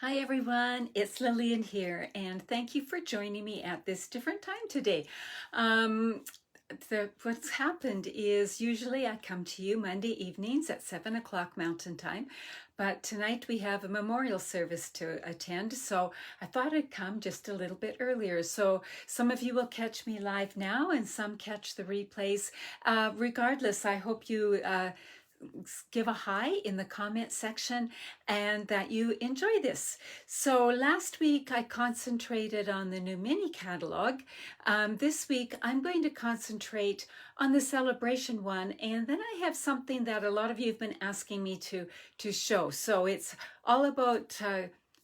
Hi everyone, it's Lillian here, and thank you for joining me at this different time today. Um, what's happened is usually I come to you Monday evenings at 7 o'clock Mountain Time, but tonight we have a memorial service to attend, so I thought I'd come just a little bit earlier. So some of you will catch me live now and some catch the replays. Regardless, I hope you give a hi in the comment section and that you enjoy this. So last week I concentrated on the new mini catalog. This week I'm going to concentrate on the Sale-A-Bration one, and then I have something that a lot of you have been asking me to show. So it's all about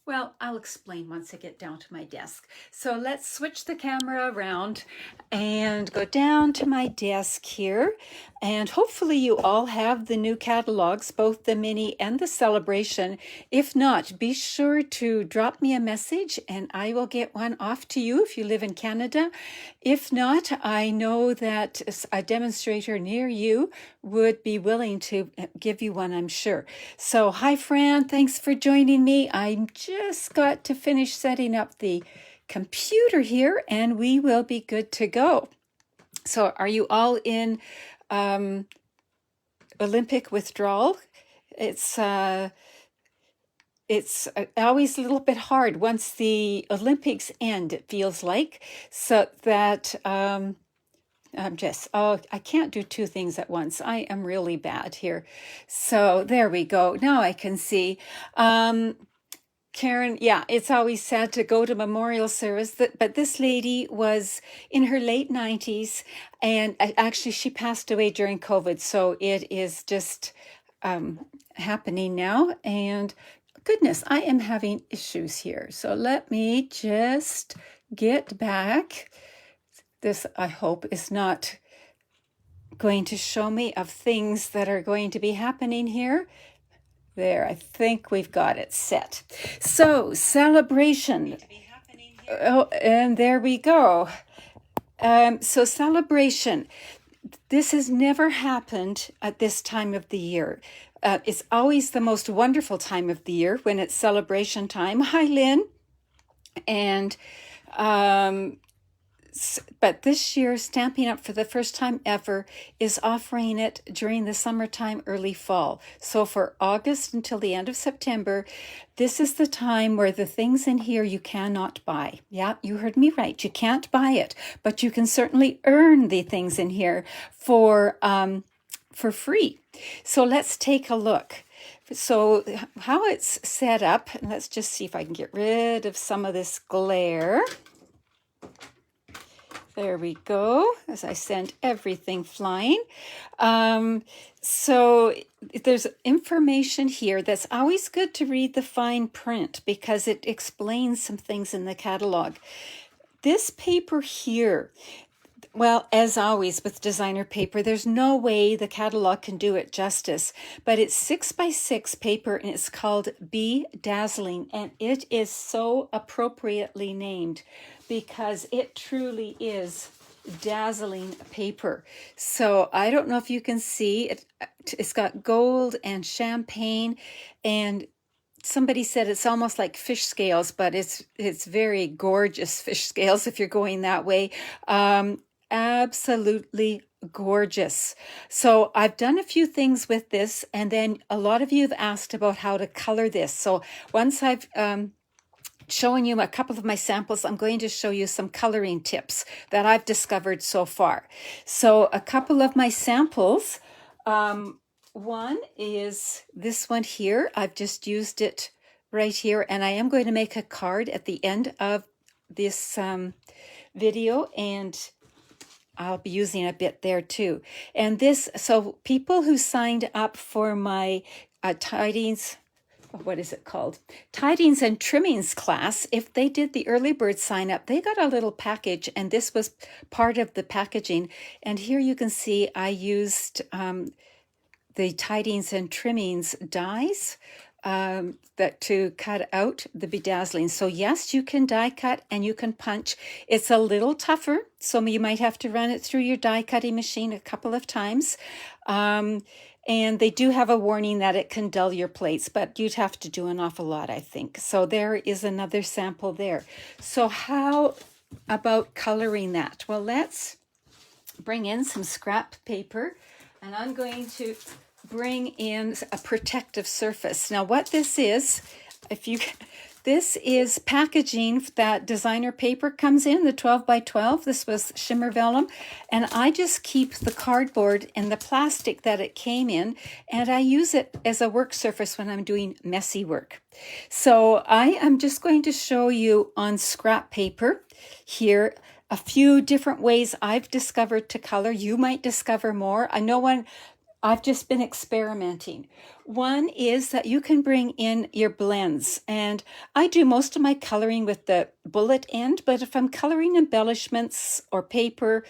well, I'll explain once I get down to my desk. So let's switch the camera around and go down to my desk here. And hopefully you all have the new catalogs, both the mini and the Sale-A-Bration. If not, be sure to drop me a message and I will get one off to you if you live in Canada. If not, I know that a demonstrator near you would be willing to give you one, I'm sure. So hi Fran, thanks for joining me. I just got to finish setting up the computer here and we will be good to go. So are you all in Olympic withdrawal? It's always a little bit hard once the Olympics end, it feels like, so that I can't do two things at once. I am really bad here. So there we go. Now I can see. Karen, yeah, it's always sad to go to memorial service, but this lady was in her late 90s, and actually she passed away during COVID, so it is just happening now, and goodness, I am having issues here. So let me just get back. This, I hope, is not going to show me of things that are going to be happening here. There, I think we've got it set. So, Sale-A-Bration. Oh, and there we go. So, Sale-A-Bration. This has never happened at this time of the year. It's always the most wonderful time of the year when it's Sale-A-Bration time. Hi, Lynn. And but this year, Stampin' Up! For the first time ever is offering it during the summertime, early fall. So for August until the end of September, this is the time where the things in here you cannot buy. Yeah, you heard me right. You can't buy it, but you can certainly earn the things in here for free. So let's take a look. So how it's set up, and let's just see if I can get rid of some of this glare. There we go, as I send everything flying. So there's information here that's always good to read the fine print because it explains some things in the catalog. This paper here, well, as always with designer paper, there's no way the catalog can do it justice, but it's 6x6 paper and it's called Be Dazzling, and it is so appropriately named because it truly is dazzling paper. So I don't know if you can see it. It's got gold and champagne, and somebody said it's almost like fish scales, but it's very gorgeous fish scales if you're going that way. Absolutely gorgeous. So I've done a few things with this, and then a lot of you have asked about how to color this. So once I've showing you a couple of my samples, I'm going to show you some coloring tips that I've discovered so far. So a couple of my samples, one is this one here. I've just used it right here, and I am going to make a card at the end of this video, and I'll be using a bit there too. And this, so people who signed up for my tidings, what is it called? Tidings and Trimmings class, if they did the early bird sign up, they got a little package, and this was part of the packaging. And here you can see I used the Tidings and Trimmings dies that to cut out the bedazzling. So yes, you can die cut and you can punch. It's a little tougher, so you might have to run it through your die cutting machine a couple of times. And they do have a warning that it can dull your plates, but you'd have to do an awful lot, I think. So there is another sample there. So how about coloring that? Well, let's bring in some scrap paper, and I'm going to bring in a protective surface. Now what this is, this is packaging that designer paper comes in, the 12 by 12. This was shimmer vellum, and I just keep the cardboard and the plastic that it came in, and I use it as a work surface when I'm doing messy work. So I am just going to show you on scrap paper here a few different ways I've discovered to color. You might discover more. I know I've just been experimenting. One is that you can bring in your blends, and I do most of my coloring with the bullet end, but if I'm coloring embellishments or paper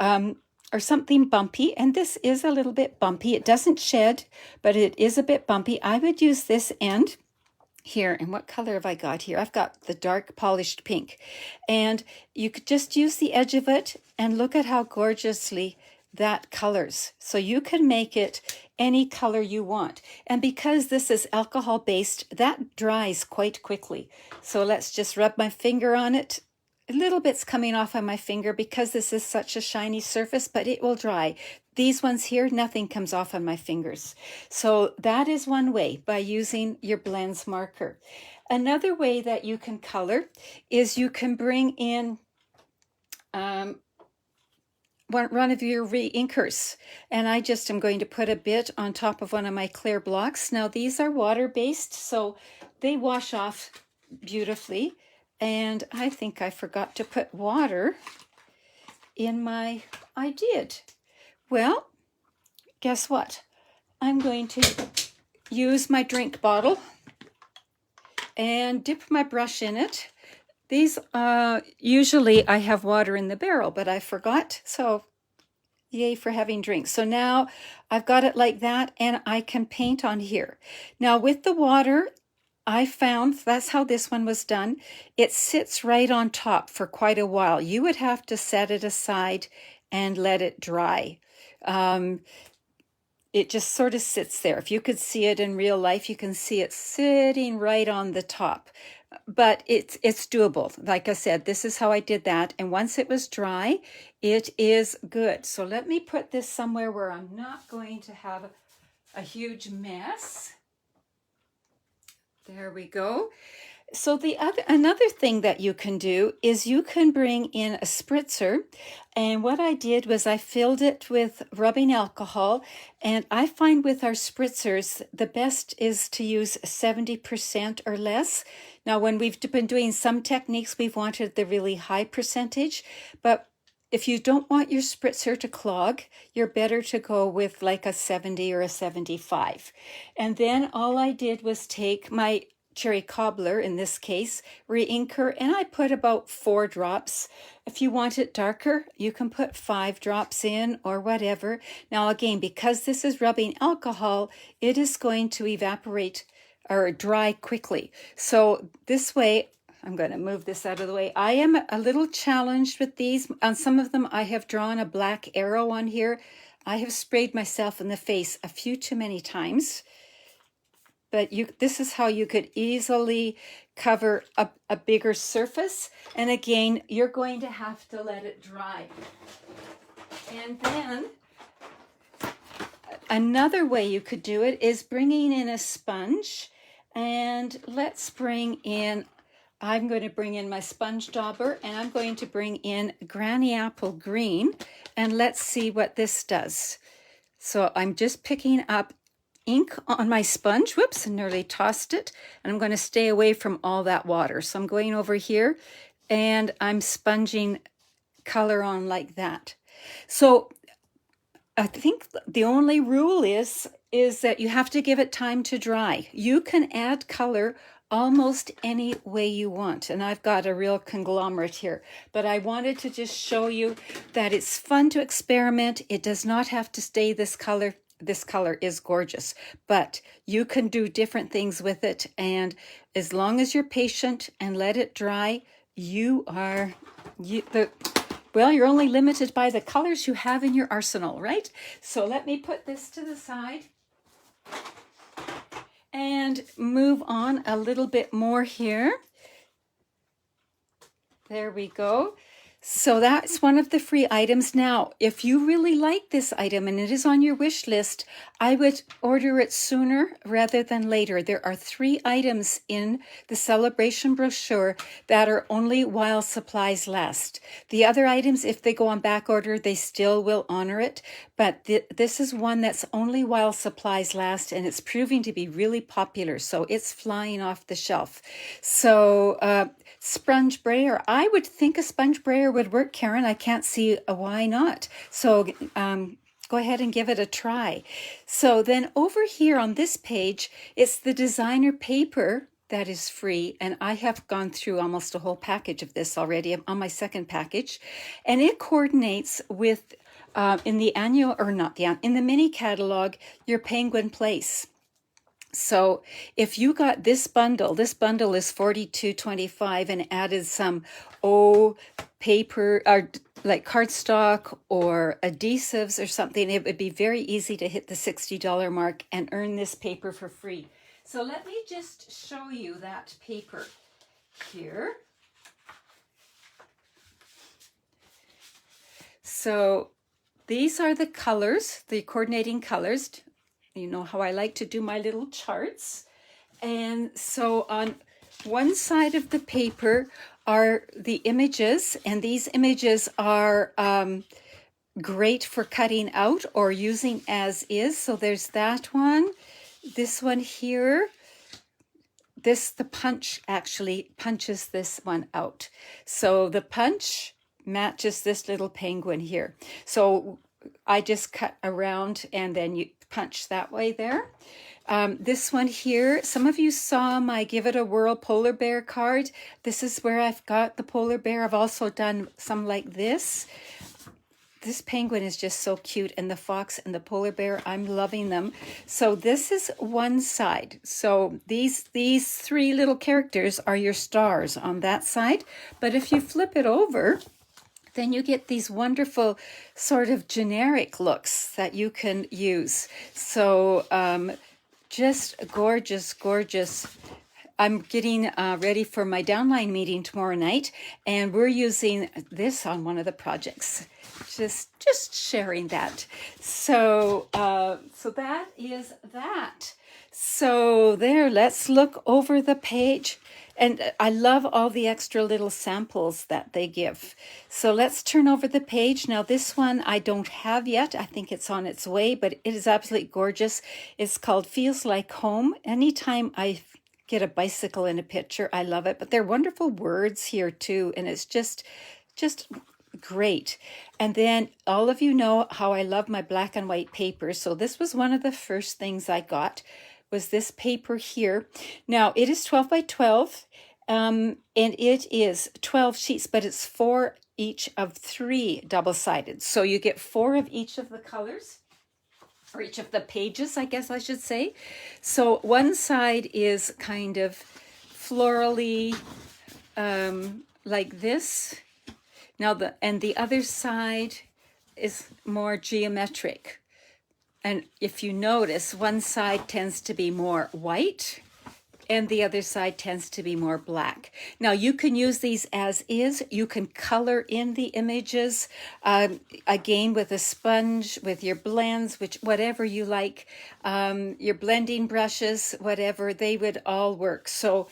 or something bumpy, and this is a little bit bumpy, it doesn't shed, but it is a bit bumpy, I would use this end here. And what color have I got here? I've got the dark polished pink, and you could just use the edge of it and look at how gorgeously that colors. So you can make it any color you want. And because this is alcohol based, that dries quite quickly. So let's just rub my finger on it. A little bit's coming off on my finger because this is such a shiny surface, but it will dry. These ones here, nothing comes off on my fingers. So that is one way, by using your blends marker. Another way that you can color is you can bring in one of your re-inkers, and I just am going to put a bit on top of one of my clear blocks. Now these are water-based, so they wash off beautifully, and I think I forgot to put water in my, I did. Well, guess what? I'm going to use my drink bottle and dip my brush in it. These, usually I have water in the barrel, but I forgot, so yay for having drinks. So now I've got it like that, and I can paint on here. Now with the water, I found that's how this one was done. It sits right on top for quite a while. You would have to set it aside and let it dry. It just sort of sits there. If you could see it in real life, you can see it sitting right on the top. But it's doable. Like I said, this is how I did that. And once it was dry, it is good. So let me put this somewhere where I'm not going to have a huge mess. There we go. So another thing that you can do is you can bring in a spritzer, and what I did was I filled it with rubbing alcohol, and I find with our spritzers the best is to use 70% or less. Now when we've been doing some techniques, we've wanted the really high percentage, but if you don't want your spritzer to clog, you're better to go with like a 70 or a 75. And then all I did was take my cherry cobbler, in this case, re-inker, and I put about 4 drops. If you want it darker, you can put 5 drops in or whatever. Now again, because this is rubbing alcohol, it is going to evaporate or dry quickly. So this way, I'm going to move this out of the way. I am a little challenged with these. On some of them, I have drawn a black arrow on here. I have sprayed myself in the face a few too many times. But this is how you could easily cover a bigger surface. And again, you're going to have to let it dry. And then another way you could do it is bringing in a sponge. And let's bring in, I'm going to bring in my sponge dauber, and I'm going to bring in Granny Apple Green. And let's see what this does. So I'm just picking up ink on my sponge. Whoops, I nearly tossed it. And I'm going to stay away from all that water. So I'm going over here and I'm sponging color on like that. So I think the only rule is that you have to give it time to dry. You can add color almost any way you want. And I've got a real conglomerate here. But I wanted to just show you that it's fun to experiment. It does not have to stay this color. This color is gorgeous, but you can do different things with it. And as long as you're patient and let it dry, you're only limited by the colors you have in your arsenal, right? So let me put this to the side. And move on a little bit more here. There we go. So that's one of the free items. Now, if you really like this item and it is on your wish list, I would order it sooner rather than later. There are 3 items in the Sale-A-Bration brochure that are only while supplies last. The other items, if they go on back order, they still will honor it. But this is one that's only while supplies last, and it's proving to be really popular. So it's flying off the shelf. So sponge brayer. I would think a sponge brayer would work, Karen. I can't see why not. So go ahead and give it a try. So then over here on this page, it's the designer paper that is free. And I have gone through almost a whole package of this already. I'm on my second package. And it coordinates with, in the annual, or not the, in the mini catalog, your Penguin Place. So if you got this bundle is $42.25 and added some paper or like cardstock or adhesives or something, it would be very easy to hit the $60 mark and earn this paper for free. So let me just show you that paper here. So these are the colors, the coordinating colors. You know how I like to do my little charts. And so on one side of the paper are the images, and these images are great for cutting out or using as is. So there's that one, this one here. The punch actually punches this one out. So the punch matches this little penguin here. So I just cut around and then you punch that way there. This one here, some of you saw my Give It a Whirl polar bear card. This is where I've got the polar bear. I've also done some like this. This penguin is just so cute, and the fox and the polar bear, I'm loving them. So this is one side. So these 3 little characters are your stars on that side. But if you flip it over, then you get these wonderful sort of generic looks that you can use. So just gorgeous, gorgeous. I'm getting ready for my downline meeting tomorrow night, and we're using this on one of the projects. Just sharing that. So so that is that. So there, let's look over the page. And I love all the extra little samples that they give. So let's turn over the page. Now this one I don't have yet. I think it's on its way, but it is absolutely gorgeous. It's called Feels Like Home. Anytime I get a bicycle in a picture, I love it. But they're wonderful words here too. And it's just great. And then all of you know how I love my black and white paper. So this was one of the first things I got, was this paper here. Now it is 12 by 12 and it is 12 sheets, but it's 4 each of 3 double-sided. So you get 4 of each of the colors, or each of the pages, I guess I should say. So one side is kind of florally like this. Now the other side is more geometric. And if you notice, one side tends to be more white and the other side tends to be more black. Now you can use these as is. You can color in the images, again with a sponge, with your blends, whatever you like, your blending brushes, whatever, they would all work. So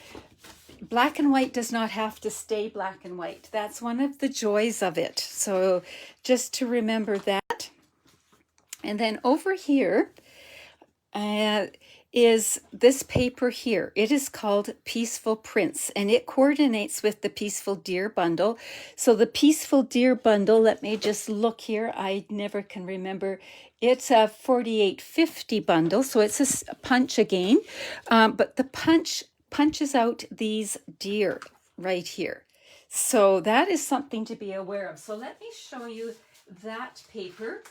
black and white does not have to stay black and white. That's one of the joys of it. So just to remember that. And then over here is this paper here. It is called Peaceful Prints, and it coordinates with the Peaceful Deer bundle. So the Peaceful Deer bundle, let me just look here. I never can remember. It's a $48.50 bundle, so it's a punch again. But the punch punches out these deer right here. So that is something to be aware of. So let me show you that paper.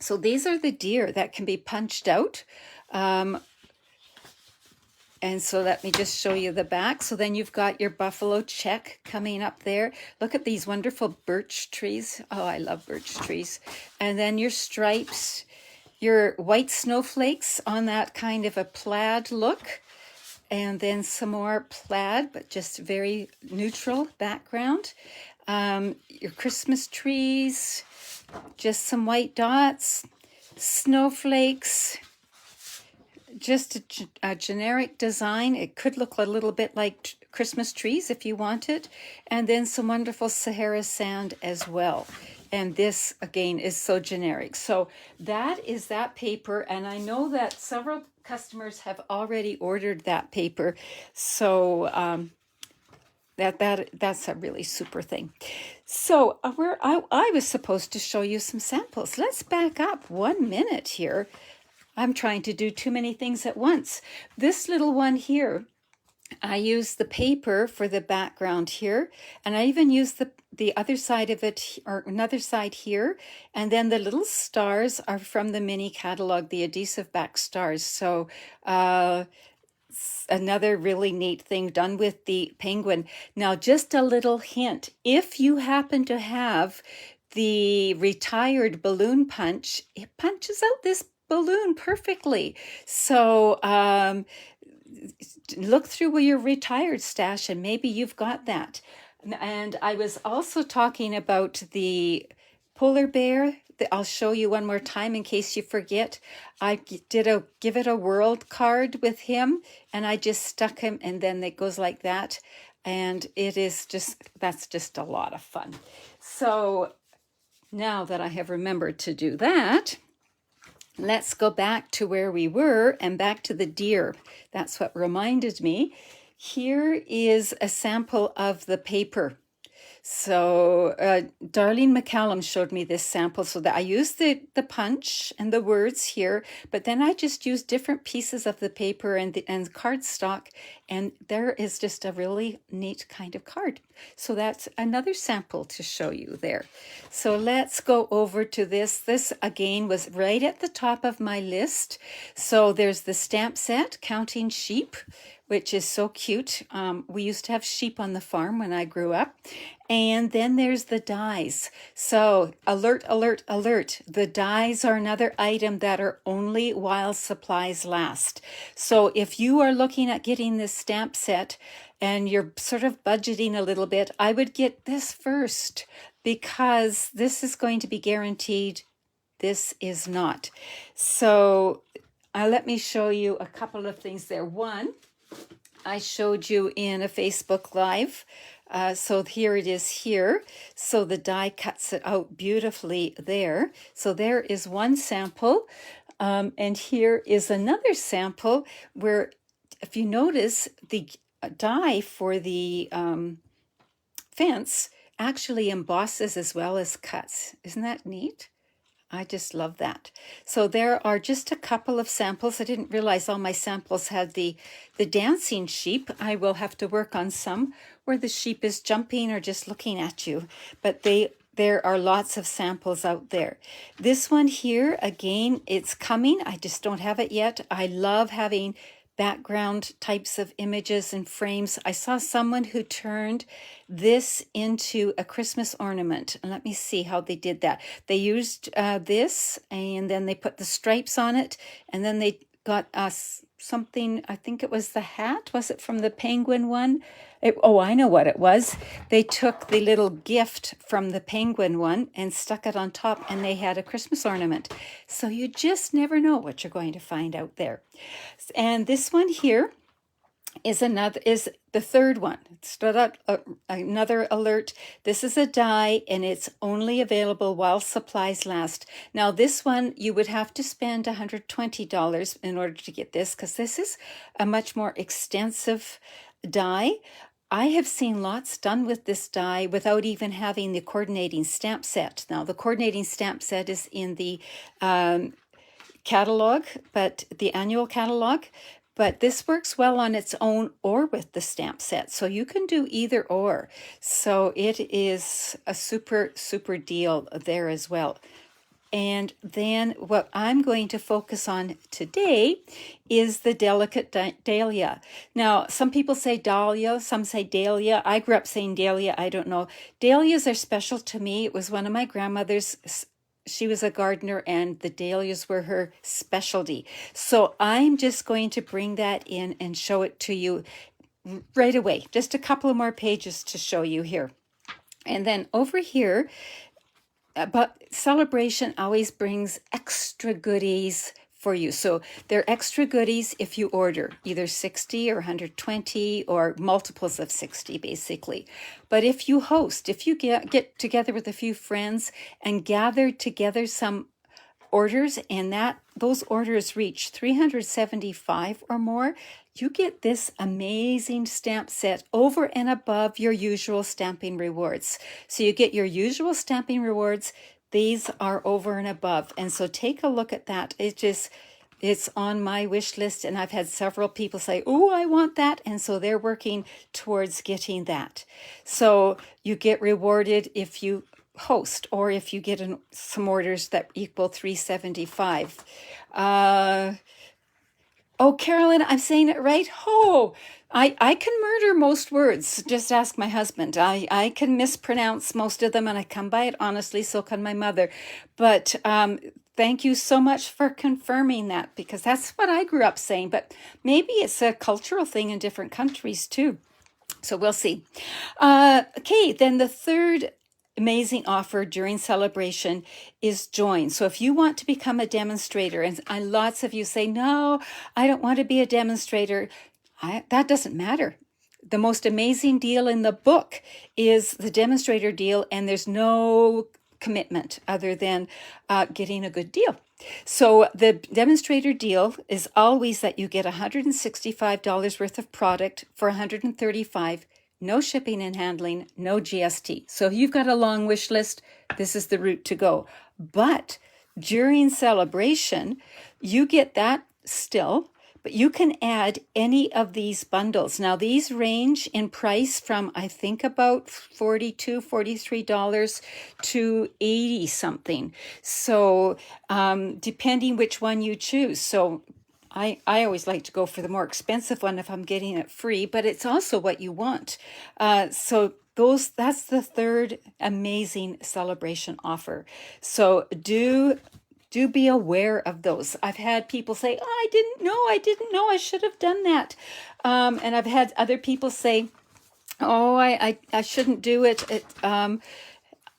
So these are the deer that can be punched out. And so let me just show you the back. So then you've got your buffalo check coming up there. Look at these wonderful birch trees. Oh, I love birch trees. And then your stripes. your white snowflakes on that kind of a plaid look. And then some more plaid, but just very neutral background. Your Christmas trees, just some white dots, snowflakes, just a generic design. It could look a little bit like Christmas trees if you want it. And then some wonderful Sahara sand as well. And this, again, is so generic. So that is that paper. And I know that several customers have already ordered that paper. So that's a really super thing. So I was supposed to show you some samples. Let's back up 1 minute here. I'm trying to do too many things at once. This little one here, I use the paper for the background here, and I even use the other side of it, or another side here, and then the little stars are from the mini catalog, the adhesive back stars. So another really neat thing done with the penguin. Now, just a little hint, if you happen to have the retired balloon punch, it punches out this balloon perfectly. So look through your retired stash and maybe you've got that. And I was also talking about the polar bear. I'll show you one more time in case you forget. I did a Give It a Whirl card with him, and I just stuck him, and then it goes like that. And that's just a lot of fun. So now that I have remembered to do that, let's go back to where we were and back to the deer. That's what reminded me. Here is a sample of the paper. So Darlene McCallum showed me this sample, so that I used the punch and the words here, but then I just used different pieces of the paper and cardstock, and there is just a really neat kind of card. So that's another sample to show you there. So let's go over to this. This again was right at the top of my list. So there's the stamp set, Counting Sheep, which is so cute. We used to have sheep on the farm when I grew up. And then there's the dies. So alert, alert, alert. The dies are another item that are only while supplies last. So if you are looking at getting this stamp set and you're sort of budgeting a little bit, I would get this first because this is going to be guaranteed. This is not. So let me show you a couple of things there. One, I showed you in a Facebook Live. So here it is here. So the die cuts it out beautifully there. So there is one sample. And here is another sample where, if you notice, the die for the fence actually embosses as well as cuts. Isn't that neat? I just love that. So there are just a couple of samples. I didn't realize all my samples had the dancing sheep. I will have to work on some where the sheep is jumping or just looking at you. But there are lots of samples out there. This one here, again, it's coming. I just don't have it yet. I love having background types of images and frames. I saw someone who turned this into a Christmas ornament. And let me see how they did that. They used this, and then they put the stripes on it, and then they got something, I think it was the hat. Was it from the penguin one? I know what it was. They took the little gift from the penguin one and stuck it on top, and they had a Christmas ornament. So you just never know what you're going to find out there. And this one here is the third one. Another alert. This is a die, and it's only available while supplies last. Now this one, you would have to spend $120 in order to get this, because this is a much more extensive die. I have seen lots done with this die without even having the coordinating stamp set. Now the coordinating stamp set is in the catalog, but the annual catalog. But this works well on its own or with the stamp set. So you can do either or. So it is a super, super deal there as well. And then what I'm going to focus on today is the Delicate Dahlia. Now, some people say Dahlia, some say Dahlia. I grew up saying Dahlia, I don't know. Dahlias are special to me. It was one of my grandmother's she was a gardener and the dahlias were her specialty. So I'm just going to bring that in and show it to you right away. Just a couple of more pages to show you here. And then over here, but Sale-A-Bration always brings extra goodies for you. So they're extra goodies if you order either 60 or 120 or multiples of 60, basically. But if you host, if you get together with a few friends and gather together some orders, and those orders reach 375 or more, you get this amazing stamp set over and above your usual stamping rewards. So you get your usual stamping rewards. These are over and above. And so take a look at that. It's on my wish list, and I've had several people say, oh, I want that. And so they're working towards getting that. So you get rewarded if you host or if you get some orders that equal 375. Oh, Carolyn, I'm saying it right. Oh, I can murder most words. Just ask my husband. I can mispronounce most of them, and I come by it honestly. So can my mother. But thank you so much for confirming that, because that's what I grew up saying. But maybe it's a cultural thing in different countries too. So we'll see. Okay, then the third amazing offer during Sale-A-Bration is join. So if you want to become a demonstrator, and lots of you say, no, I don't want to be a demonstrator, that doesn't matter. The most amazing deal in the book is the Demonstrator Deal, and there's no commitment other than getting a good deal. So the Demonstrator Deal is always that you get $165 worth of product for $135. No shipping and handling, no GST. So if you've got a long wish list, this is the route to go. But during Sale-A-Bration, you get that still, but you can add any of these bundles. Now, these range in price from, I think, about $42, $43 to 80 something. So depending which one you choose. So I always like to go for the more expensive one if I'm getting it free, but it's also what you want. So that's the third amazing Sale-A-Bration offer. So do be aware of those. I've had people say, oh, I didn't know, I should have done that. And I've had other people say, oh, I shouldn't do it.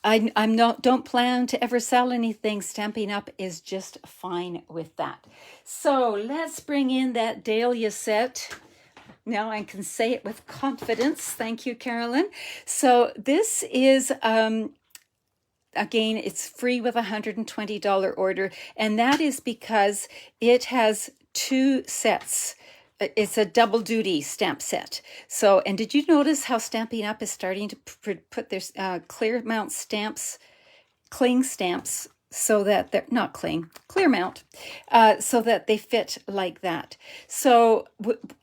Don't plan to ever sell anything. Stampin' Up is just fine with that. So let's bring in that Dahlia set. Now I can say it with confidence. Thank you, Carolyn. So this is, again, it's free with a $120 order. And that is because it has two sets. It's a double duty stamp set. So, and did you notice how Stampin' Up is starting to put their clear mount stamps, cling stamps, so that they're not cling, clear mount, so that they fit like that. So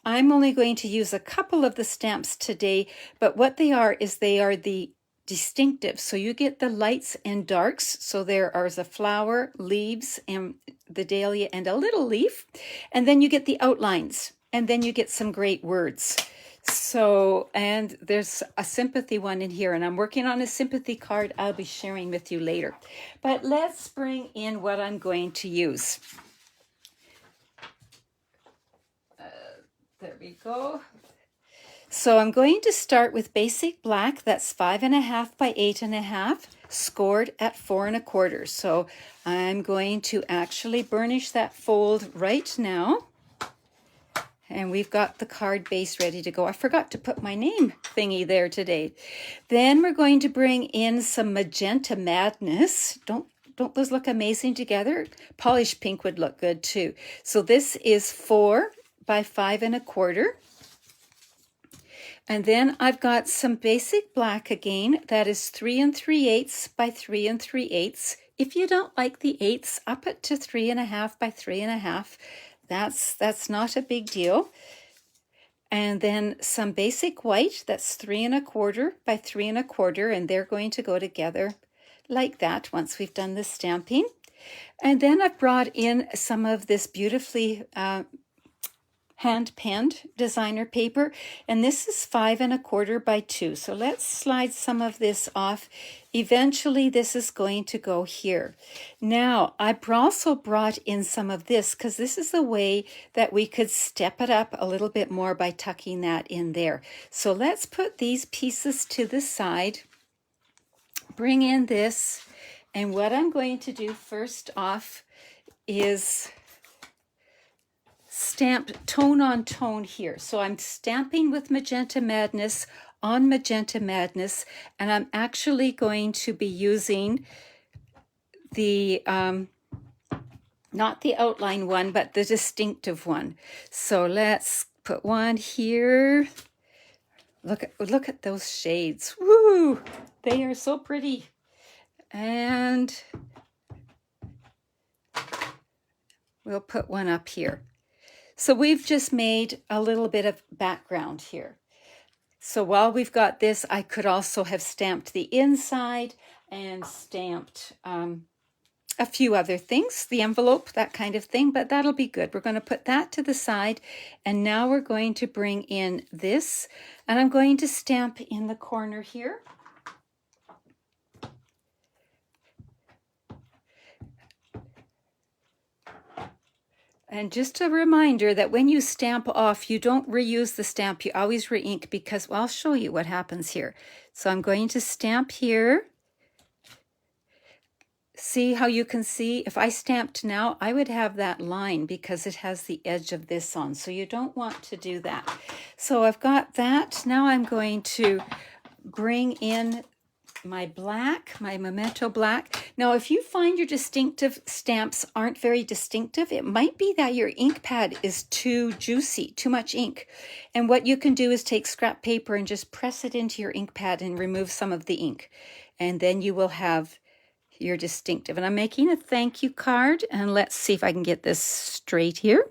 I'm only going to use a couple of the stamps today, but what they are is they are the distinctive. So you get the lights and darks. So there are the flower, leaves, and the dahlia, and a little leaf. And then you get the outlines. And then you get some great words. So, and there's a sympathy one in here, and I'm working on a sympathy card I'll be sharing with you later. But let's bring in what I'm going to use. There we go. So I'm going to start with basic black. That's 5.5 by 8.5, scored at 4 1/4. So I'm going to actually burnish that fold right now. And we've got the card base ready to go. I forgot to put my name thingy there today. Then we're going to bring in some Magenta Madness. Don't those look amazing together? Polished pink would look good too. So this is 4 by 5 1/4. And then I've got some basic black again. That is 3 3/8 by 3 3/8. If you don't like the 8s, up it to 3.5 by 3.5. That's not a big deal. And then some basic white, that's 3 1/4 by 3 1/4, and they're going to go together like that once we've done the stamping. And then I've brought in some of this beautifully hand-penned designer paper, and this is 5 1/4 by 2. So let's slide some of this off. Eventually this is going to go here. Now I also brought in some of this because this is a way that we could step it up a little bit more by tucking that in there. So let's put these pieces to the side, bring in this, and what I'm going to do first off is stamp tone on tone here. So I'm stamping with Magenta Madness on Magenta Madness, and I'm actually going to be using the not the outline one, but the distinctive one. So let's put one here. Look at those shades. Woo! They are so pretty. And we'll put one up here. So we've just made a little bit of background here. So while we've got this, I could also have stamped the inside and stamped a few other things, the envelope, that kind of thing, but that'll be good. We're going to put that to the side, and now we're going to bring in this, and I'm going to stamp in the corner here. And just a reminder that when you stamp off, you don't reuse the stamp, you always re-ink, because, well, I'll show you what happens here. So I'm going to stamp here. See how you can see, if I stamped now, I would have that line because it has the edge of this on. So you don't want to do that. So I've got that. Now I'm going to bring in my black, my Memento black. Now, if you find your distinctive stamps aren't very distinctive, it might be that your ink pad is too juicy, too much ink. And what you can do is take scrap paper and just press it into your ink pad and remove some of the ink. And then you will have your distinctive. And I'm making a thank you card, and let's see if I can get this straight here.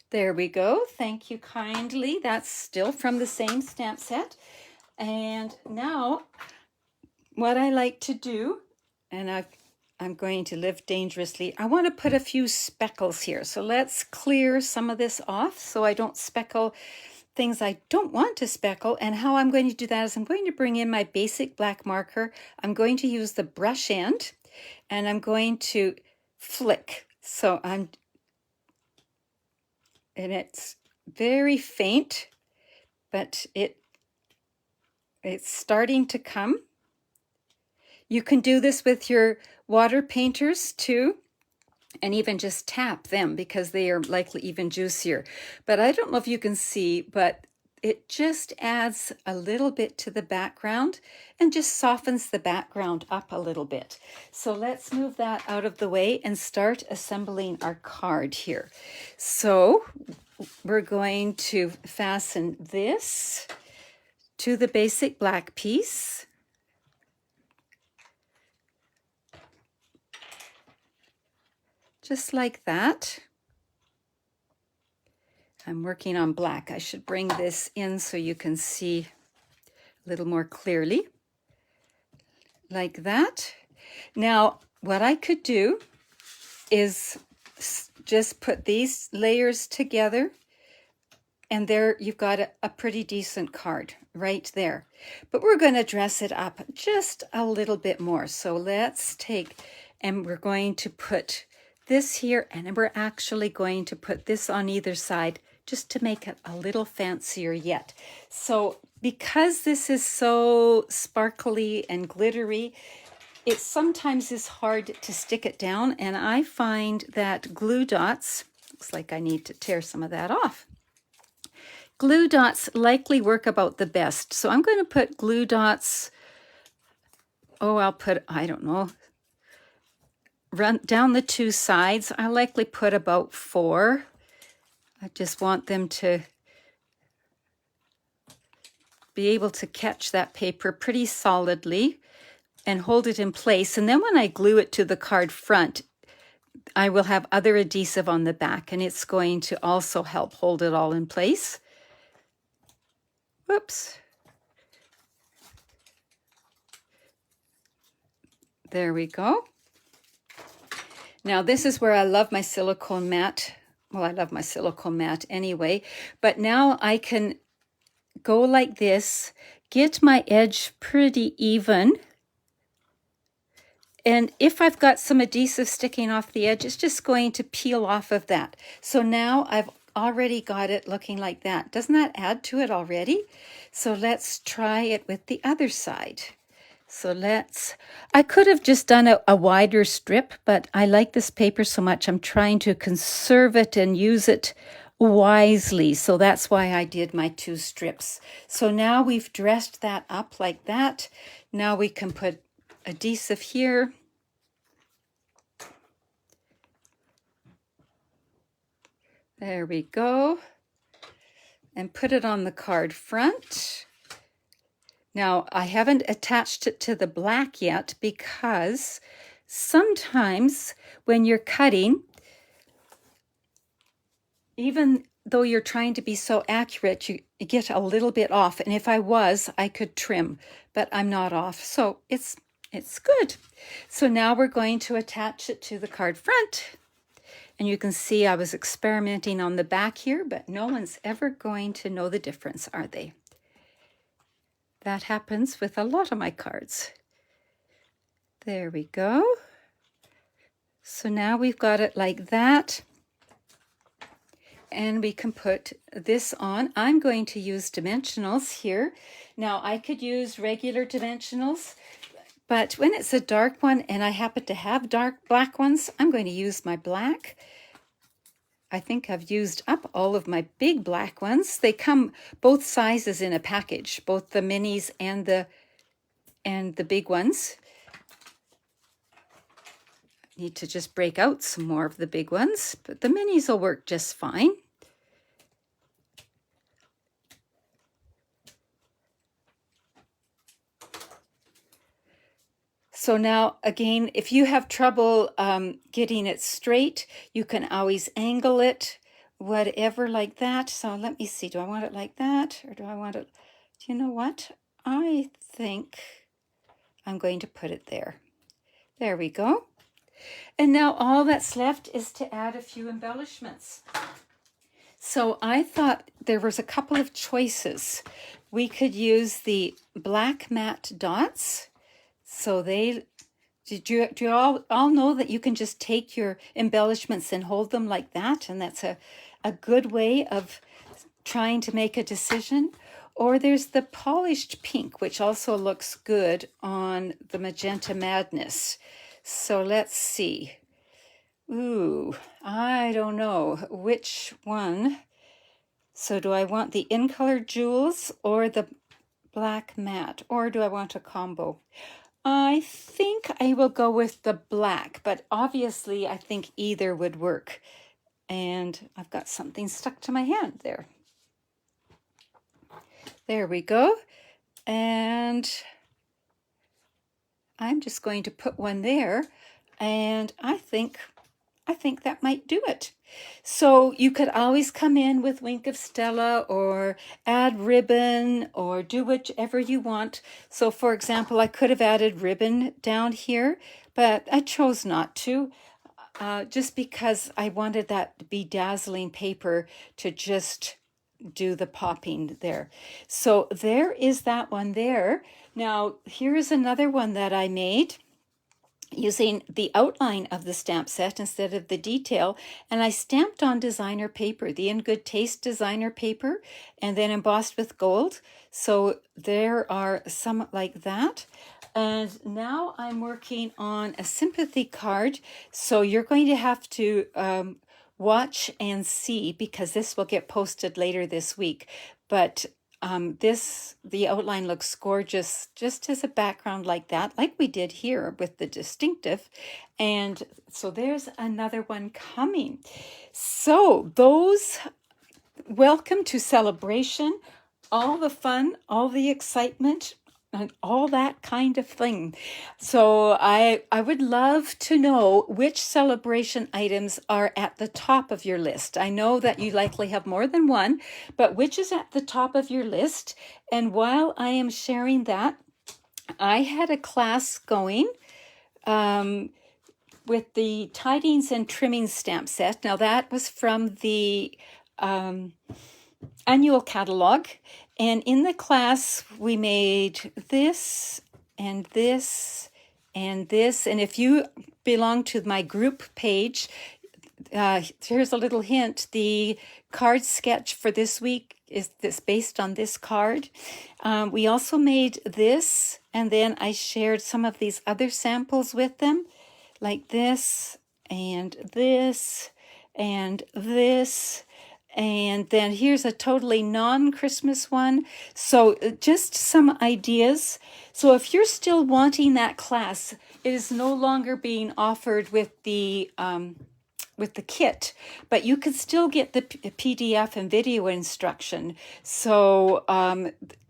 There we go. Thank you kindly. That's still from the same stamp set. And now what I like to do, and I'm going to live dangerously, I want to put a few speckles here. So let's clear some of this off so I don't speckle things I don't want to speckle. And how I'm going to do that is I'm going to bring in my basic black marker. I'm going to use the brush end, and I'm going to flick. So and it's very faint, but it's starting to come. You can do this with your water painters too, and even just tap them because they are likely even juicier. But I don't know if you can see, but it just adds a little bit to the background and just softens the background up a little bit. So let's move that out of the way and start assembling our card here. So we're going to fasten this to the basic black piece. Just like that. I'm working on black. I should bring this in so you can see a little more clearly. Like that. Now, what I could do is just put these layers together, and there you've got a pretty decent card right there. But we're going to dress it up just a little bit more. So let's take, and we're going to put this here, and we're actually going to put this on either side just to make it a little fancier yet. So because this is so sparkly and glittery, it sometimes is hard to stick it down, and I find that glue dots, looks like I need to tear some of that off. Glue dots likely work about the best. So I'm going to put glue dots, I'll put, I don't know, run down the two sides. I likely put about 4. I just want them to be able to catch that paper pretty solidly and hold it in place. And then when I glue it to the card front, I will have other adhesive on the back, and it's going to also help hold it all in place. Whoops. There we go. Now this is where I love my silicone mat well, I love my silicone mat anyway, but now I can go like this, get my edge pretty even. And if I've got some adhesive sticking off the edge, it's just going to peel off of that. So now I've already got it looking like that. Doesn't that add to it already? So let's try it with the other side. So I could have just done a wider strip, but I like this paper so much, I'm trying to conserve it and use it wisely. So that's why I did my 2 strips. So now we've dressed that up like that. Now we can put adhesive here. There we go. And put it on the card front. Now, I haven't attached it to the black yet because sometimes when you're cutting, even though you're trying to be so accurate, you get a little bit off. And if I was, I could trim, but I'm not off. So it's good. So now we're going to attach it to the card front. And you can see I was experimenting on the back here, but no one's ever going to know the difference, are they? That happens with a lot of my cards. There we go. So now we've got it like that. And we can put this on. I'm going to use dimensionals here. Now I could use regular dimensionals, but when it's a dark one and I happen to have dark black ones, I'm going to use my black. I think I've used up all of my big black ones. They come both sizes in a package, both the minis and the big ones. I need to just break out some more of the big ones, but the minis will work just fine. So now, again, if you have trouble getting it straight, you can always angle it, whatever, like that. So let me see, do I want it like that? Or do I want it, do you know what? I think I'm going to put it there. There we go. And now all that's left is to add a few embellishments. So I thought there was a couple of choices. We could use the black matte dots. So do you all know that you can just take your embellishments and hold them like that? And that's a good way of trying to make a decision. Or there's the polished pink, which also looks good on the Magenta Madness. So let's see. Ooh, I don't know which one. So do I want the in color jewels or the black matte? Or do I want a combo? I think I will go with the black, but obviously I think either would work. And I've got something stuck to my hand there. There we go. And I'm just going to put one there. And I think that might do it. So you could always come in with Wink of Stella or add ribbon or do whichever you want. So for example, I could have added ribbon down here, but I chose not to just because I wanted that bedazzling paper to just do the popping there. So there is that one there. Now here's another one that I made using the outline of the stamp set instead of the detail, and I stamped on designer paper, the In Good Taste designer paper, and then embossed with gold. So there are some like that. And now I'm working on a sympathy card, so you're going to have to watch and see, because this will get posted later this week. But the outline looks gorgeous just as a background like that, like we did here with the distinctive. And so there's another one coming. So welcome to Sale-A-Bration, all the fun, all the excitement, and all that kind of thing. So I would love to know which Sale-A-Bration items are at the top of your list. I know that you likely have more than one, but which is at the top of your list? And while I am sharing that, I had a class going with the Tidings and Trimmings stamp set. Now that was from the annual catalog. And in the class, we made this and this and this. And if you belong to my group page, here's a little hint. The card sketch for this week is this based on this card. We also made this, and then I shared some of these other samples with them, like this and this and this. And then here's a totally non-Christmas one. So just some ideas. So if you're still wanting that class, it is no longer being offered with the kit, but you could still get the PDF and video instruction. So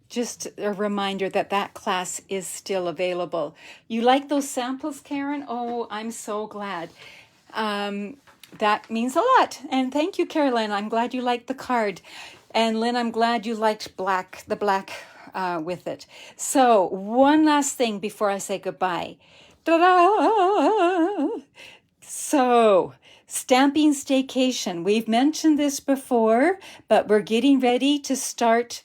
just a reminder that that class is still available. You like those samples, Karen? Oh, I'm so glad. That means a lot. And thank you, Caroline. I'm glad you liked the card. And Lynn, I'm glad you liked the black with it. So one last thing before I say goodbye. Ta-da! So, Stamping Staycation. We've mentioned this before, but we're getting ready to start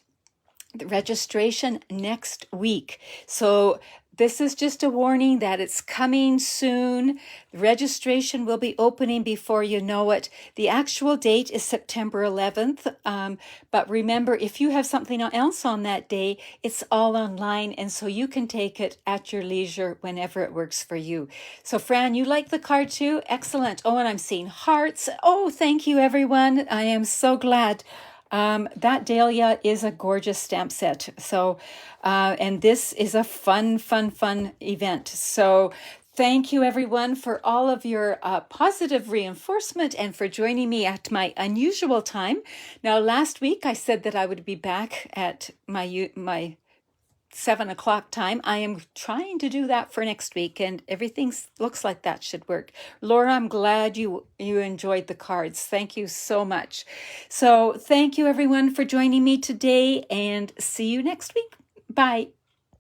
the registration next week. So this is just a warning that it's coming soon. The registration will be opening before you know it. The actual date is September 11th. But remember, if you have something else on that day, it's all online. And so you can take it at your leisure whenever it works for you. So Fran, you like the card too? Excellent. Oh, and I'm seeing hearts. Oh, thank you, everyone. I am so glad. That Dahlia is a gorgeous stamp set. So, and this is a fun event. So thank you everyone for all of your positive reinforcement and for joining me at my unusual time. Now, last week I said that I would be back at my 7 o'clock time. I am trying to do that for next week, and everything looks like that should work. Laura, I'm glad you enjoyed the cards. Thank you so much. So thank you everyone for joining me today, and see you next week. Bye.